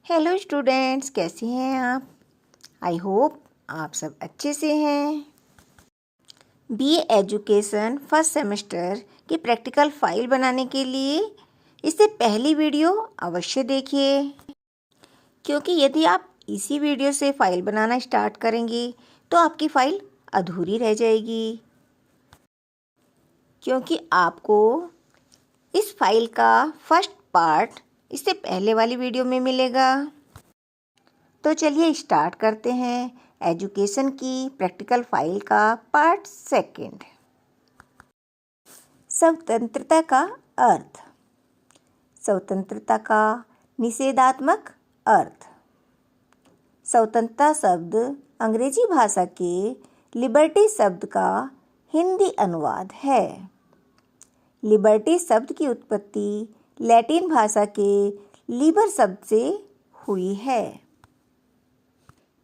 Hello students, कैसे हैं आप? आई होप आप सब अच्छे से हैं। बीए एजुकेशन फर्स्ट सेमेस्टर की प्रैक्टिकल फाइल बनाने के लिए इससे पहली वीडियो अवश्य देखिए, क्योंकि यदि आप इसी वीडियो से फाइल बनाना स्टार्ट करेंगे तो आपकी फाइल अधूरी रह जाएगी, क्योंकि आपको इस फाइल का फर्स्ट पार्ट इससे पहले वाली वीडियो में मिलेगा। तो चलिए स्टार्ट करते हैं एजुकेशन की प्रैक्टिकल फाइल का पार्ट सेकंड। स्वतंत्रता का अर्थ। स्वतंत्रता का निषेधात्मक अर्थ। स्वतंत्रता शब्द अंग्रेजी भाषा के लिबर्टी शब्द का हिंदी अनुवाद है। लिबर्टी शब्द की उत्पत्ति लैटिन भाषा के लिबर शब्द से हुई है।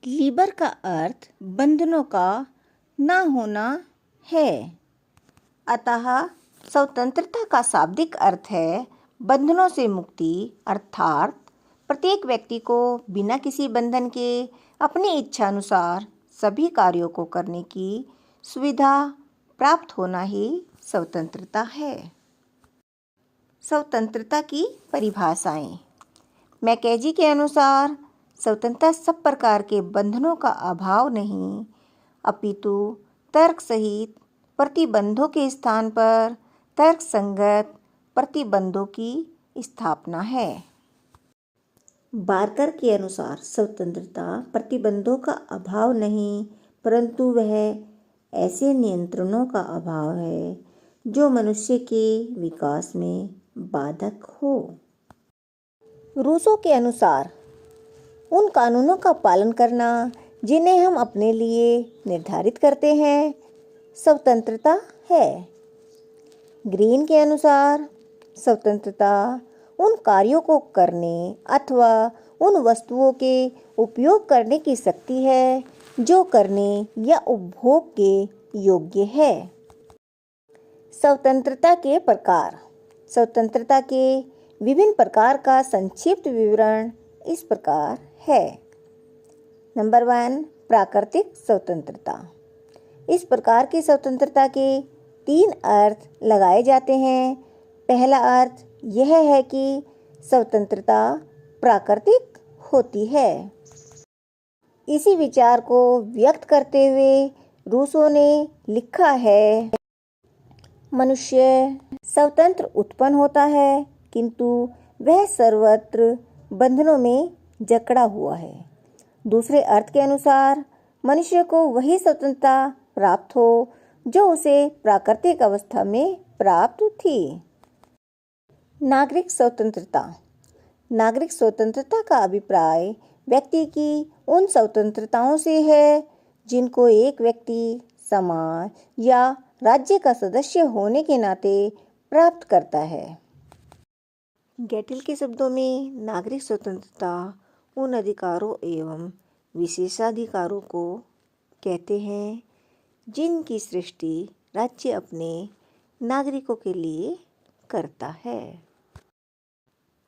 लिबर का अर्थ बंधनों का ना होना है, अतः स्वतंत्रता का शाब्दिक अर्थ है बंधनों से मुक्ति, अर्थात प्रत्येक व्यक्ति को बिना किसी बंधन के अपनी इच्छा अनुसार सभी कार्यों को करने की सुविधा प्राप्त होना ही स्वतंत्रता है। स्वतंत्रता की परिभाषाएं। मैकेजी के अनुसार स्वतंत्रता सब प्रकार के बंधनों का अभाव नहीं, अपितु तर्क सहित प्रतिबंधों के स्थान पर तर्क संगत प्रतिबंधों की स्थापना है। बार्कर के अनुसार स्वतंत्रता प्रतिबंधों का अभाव नहीं, परंतु वह ऐसे नियंत्रणों का अभाव है जो मनुष्य के विकास में बाधक हो। रूसो के अनुसार उन कानूनों का पालन करना जिन्हें हम अपने लिए निर्धारित करते हैं स्वतंत्रता है। ग्रीन के अनुसार स्वतंत्रता उन कार्यों को करने अथवा उन वस्तुओं के उपयोग करने की शक्ति है जो करने या उपभोग के योग्य है। स्वतंत्रता के प्रकार। स्वतंत्रता के विभिन्न प्रकार का संक्षिप्त विवरण इस प्रकार है। नंबर 1, प्राकृतिक स्वतंत्रता। इस प्रकार की स्वतंत्रता के 3 अर्थ लगाए जाते हैं। पहला अर्थ यह है कि स्वतंत्रता प्राकृतिक होती है। इसी विचार को व्यक्त करते हुए रूसो ने लिखा है, मनुष्य स्वतंत्र उत्पन्न होता है, किंतु वह सर्वत्र बंधनों में जकड़ा हुआ है। दूसरे अर्थ के अनुसार मनुष्य को वही स्वतंत्रता प्राप्त हो जो उसे प्राकृतिक अवस्था में प्राप्त थी। नागरिक स्वतंत्रता। नागरिक स्वतंत्रता का अभिप्राय व्यक्ति की उन स्वतंत्रताओं से है जिनको एक व्यक्ति समाज या राज्य का सदस्य होने के नाते प्राप्त करता है। गैटिल के शब्दों में नागरिक स्वतंत्रता उन अधिकारों एवं विशेषाधिकारों को कहते हैं जिनकी सृष्टि राज्य अपने नागरिकों के लिए करता है।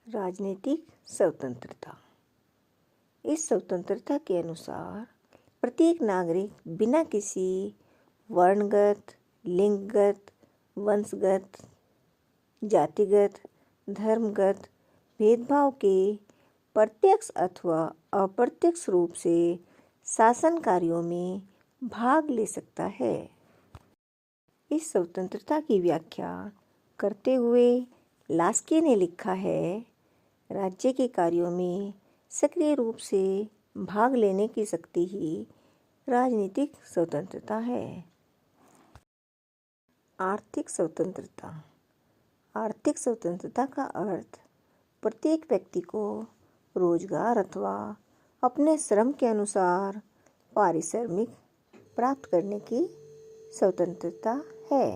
राजनीतिक स्वतंत्रता। इस स्वतंत्रता के अनुसार प्रत्येक नागरिक बिना किसी वर्णगत, लिंगगत, वंशगत, जातिगत, धर्मगत भेदभाव के प्रत्यक्ष अथवा अप्रत्यक्ष रूप से शासन कार्यों में भाग ले सकता है। इस स्वतंत्रता की व्याख्या करते हुए लास्की ने लिखा है, राज्य के कार्यों में सक्रिय रूप से भाग लेने की शक्ति ही राजनीतिक स्वतंत्रता है। आर्थिक स्वतंत्रता। आर्थिक स्वतंत्रता का अर्थ प्रत्येक व्यक्ति को रोजगार अथवा अपने श्रम के अनुसार पारिश्रमिक प्राप्त करने की स्वतंत्रता है।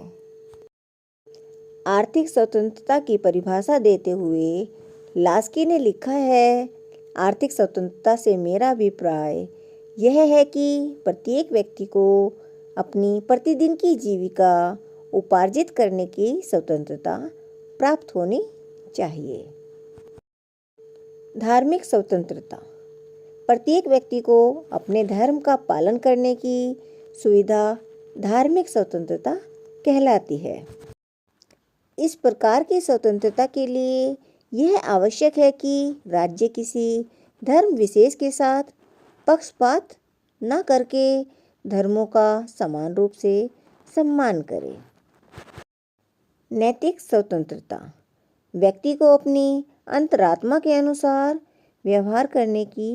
आर्थिक स्वतंत्रता की परिभाषा देते हुए लास्की ने लिखा है, आर्थिक स्वतंत्रता से मेरा अभिप्राय यह है कि प्रत्येक व्यक्ति को अपनी प्रतिदिन की जीविका उपार्जित करने की स्वतंत्रता प्राप्त होनी चाहिए। धार्मिक स्वतंत्रता। प्रत्येक व्यक्ति को अपने धर्म का पालन करने की सुविधा धार्मिक स्वतंत्रता कहलाती है। इस प्रकार की स्वतंत्रता के लिए यह आवश्यक है कि राज्य किसी धर्म विशेष के साथ पक्षपात न करके धर्मों का समान रूप से सम्मान करे। नैतिक स्वतंत्रता। व्यक्ति को अपनी अंतरात्मा के अनुसार व्यवहार करने की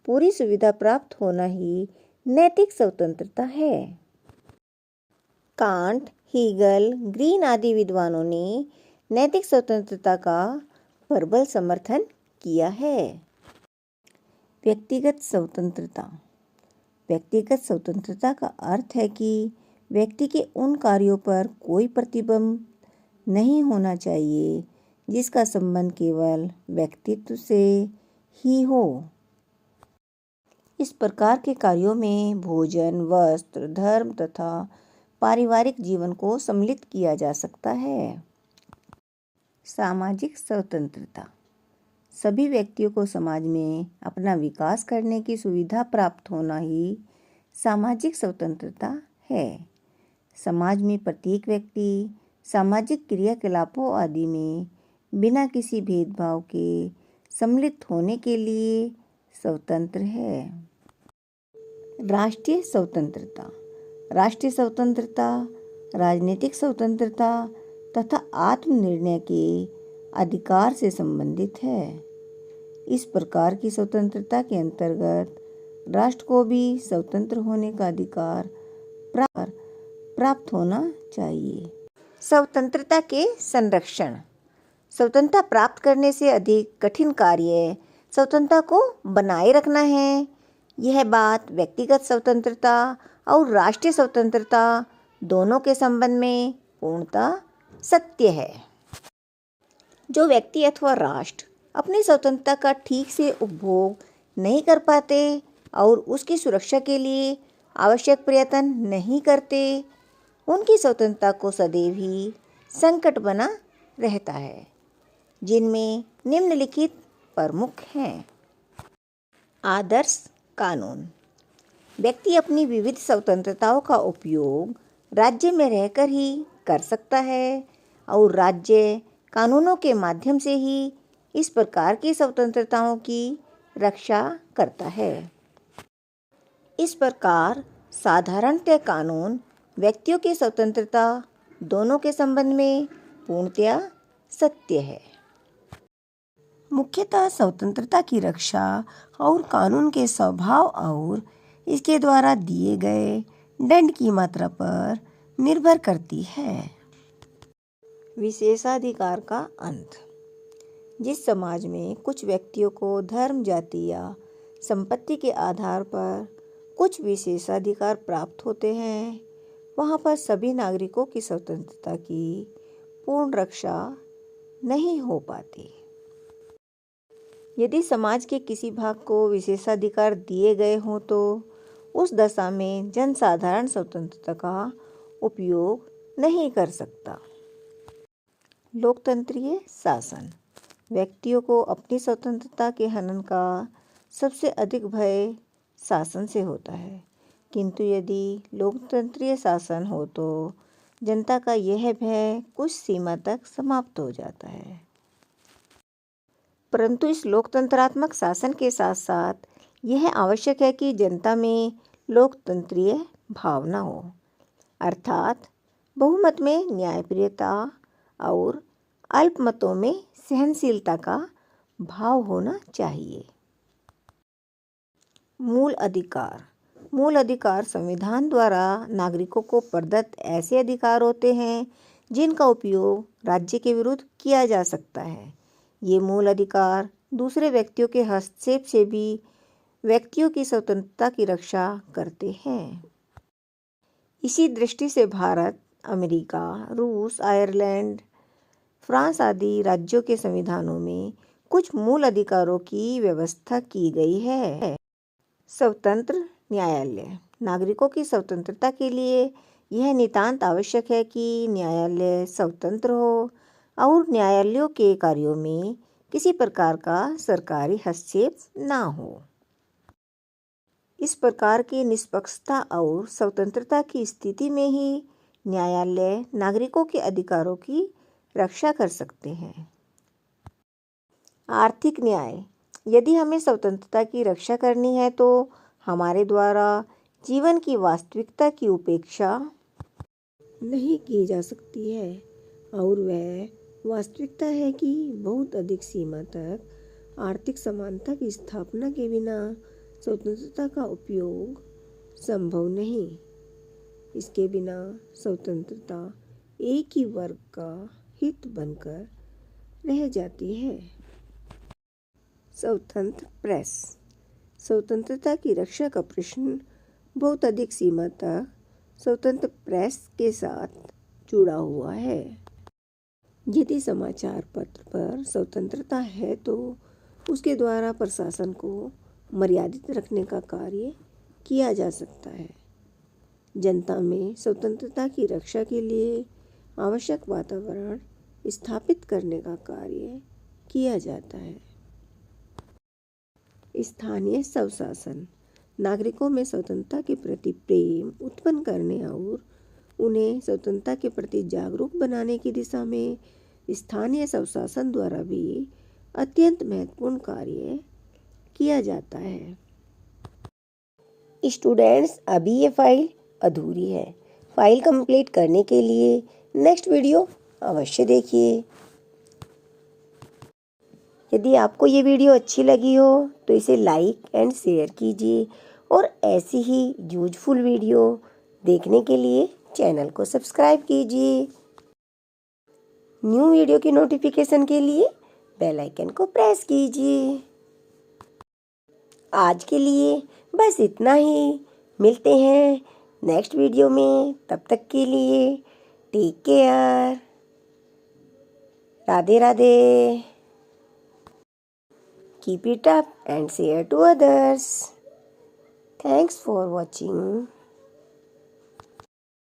पूरी सुविधा प्राप्त होना ही नैतिक स्वतंत्रता है। कांट, हीगल, ग्रीन आदि विद्वानों ने नैतिक स्वतंत्रता का प्रबल समर्थन किया है। व्यक्तिगत स्वतंत्रता। व्यक्तिगत स्वतंत्रता का अर्थ है कि व्यक्ति के उन कार्यों पर कोई प्रतिबंध नहीं होना चाहिए जिसका संबंध केवल व्यक्तित्व से ही हो। इस प्रकार के कार्यों में भोजन, वस्त्र, धर्म तथा पारिवारिक जीवन को सम्मिलित किया जा सकता है। सामाजिक स्वतंत्रता। सभी व्यक्तियों को समाज में अपना विकास करने की सुविधा प्राप्त होना ही सामाजिक स्वतंत्रता है। समाज में प्रत्येक व्यक्ति सामाजिक क्रियाकलापों आदि में बिना किसी भेदभाव के सम्मिलित होने के लिए स्वतंत्र है। राष्ट्रीय स्वतंत्रता। राष्ट्रीय स्वतंत्रता राजनीतिक स्वतंत्रता तथा आत्मनिर्णय के अधिकार से संबंधित है। इस प्रकार की स्वतंत्रता के अंतर्गत राष्ट्र को भी स्वतंत्र होने का अधिकार प्राप्त होना चाहिए। स्वतंत्रता के संरक्षण। स्वतंत्रता प्राप्त करने से अधिक कठिन कार्य स्वतंत्रता को बनाए रखना है। यह बात व्यक्तिगत स्वतंत्रता और राष्ट्रीय स्वतंत्रता दोनों के संबंध में पूर्णतः सत्य है। जो व्यक्ति अथवा राष्ट्र अपनी स्वतंत्रता का ठीक से उपभोग नहीं कर पाते और उसकी सुरक्षा के लिए आवश्यक प्रयत्न नहीं करते, उनकी स्वतंत्रता को सदैव ही संकट बना रहता है, जिनमें निम्नलिखित प्रमुख हैं। आदर्श कानून। व्यक्ति अपनी विविध स्वतंत्रताओं का उपयोग राज्य में रहकर ही कर सकता है और राज्य कानूनों के माध्यम से ही इस प्रकार की स्वतंत्रताओं की रक्षा करता है। इस प्रकार साधारणतः कानून व्यक्तियों की स्वतंत्रता दोनों के संबंध में पूर्णतया सत्य है। मुख्यतः स्वतंत्रता की रक्षा और कानून के स्वभाव और इसके द्वारा दिए गए दंड की मात्रा पर निर्भर करती है। विशेषाधिकार का अंत। जिस समाज में कुछ व्यक्तियों को धर्म, जाति या संपत्ति के आधार पर कुछ विशेषाधिकार प्राप्त होते हैं, वहाँ पर सभी नागरिकों की स्वतंत्रता की पूर्ण रक्षा नहीं हो पाती। यदि समाज के किसी भाग को विशेषाधिकार दिए गए हों तो उस दशा में जनसाधारण स्वतंत्रता का उपयोग नहीं कर सकता। लोकतंत्रीय शासन। व्यक्तियों को अपनी स्वतंत्रता के हनन का सबसे अधिक भय शासन से होता है, किंतु यदि लोकतंत्रीय शासन हो तो जनता का यह भय कुछ सीमा तक समाप्त हो जाता है। परंतु इस लोकतंत्रात्मक शासन के साथ साथ यह आवश्यक है कि जनता में लोकतंत्रीय भावना हो, अर्थात बहुमत में न्यायप्रियता और अल्पमतों में सहनशीलता का भाव होना चाहिए। मूल अधिकार। मूल अधिकार संविधान द्वारा नागरिकों को प्रदत्त ऐसे अधिकार होते हैं जिनका उपयोग राज्य के विरुद्ध किया जा सकता है। ये मूल अधिकार दूसरे व्यक्तियों के हस्तक्षेप से भी व्यक्तियों की स्वतंत्रता की रक्षा करते हैं। इसी दृष्टि से भारत, अमेरिका, रूस, आयरलैंड, फ्रांस आदि राज्यों के संविधानों में कुछ मूल अधिकारों की व्यवस्था की गई है। स्वतंत्र न्यायालय। नागरिकों की स्वतंत्रता के लिए यह नितांत आवश्यक है कि न्यायालय स्वतंत्र हो और न्यायालयों के कार्यों में किसी प्रकार का सरकारी हस्तक्षेप ना हो। इस प्रकार की निष्पक्षता और स्वतंत्रता की स्थिति में ही न्यायालय नागरिकों के अधिकारों की रक्षा कर सकते हैं। आर्थिक न्याय। यदि हमें स्वतंत्रता की रक्षा करनी है तो हमारे द्वारा जीवन की वास्तविकता की उपेक्षा नहीं की जा सकती है, और वह वास्तविकता है कि बहुत अधिक सीमा तक आर्थिक समानता की स्थापना के बिना स्वतंत्रता का उपयोग संभव नहीं। इसके बिना स्वतंत्रता एक ही वर्ग का हित बनकर रह जाती है। स्वतंत्र प्रेस। स्वतंत्रता की रक्षा का प्रश्न बहुत अधिक सीमा तक स्वतंत्र प्रेस के साथ जुड़ा हुआ है। यदि समाचार पत्र पर स्वतंत्रता है तो उसके द्वारा प्रशासन को मर्यादित रखने का कार्य किया जा सकता है। जनता में स्वतंत्रता की रक्षा के लिए आवश्यक वातावरण स्थापित करने का कार्य किया जाता है। स्थानीय स्वशासन। नागरिकों में स्वतंत्रता के प्रति प्रेम उत्पन्न करने और उन्हें स्वतंत्रता के प्रति जागरूक बनाने की दिशा में स्थानीय स्वशासन द्वारा भी अत्यंत महत्वपूर्ण कार्य किया जाता है। स्टूडेंट्स, अभी ये फाइल अधूरी है। फाइल कंप्लीट करने के लिए नेक्स्ट वीडियो अवश्य देखिए। यदि आपको ये वीडियो अच्छी लगी हो तो इसे लाइक एंड शेयर कीजिए और ऐसी ही यूजफुल वीडियो देखने के लिए चैनल को सब्सक्राइब कीजिए। न्यू वीडियो की नोटिफिकेशन के लिए बेल आइकन को प्रेस कीजिए। आज के लिए बस इतना ही। मिलते हैं नेक्स्ट वीडियो में। तब तक के लिए take care. Radhe Radhe. Keep it up and share to others. Thanks for watching.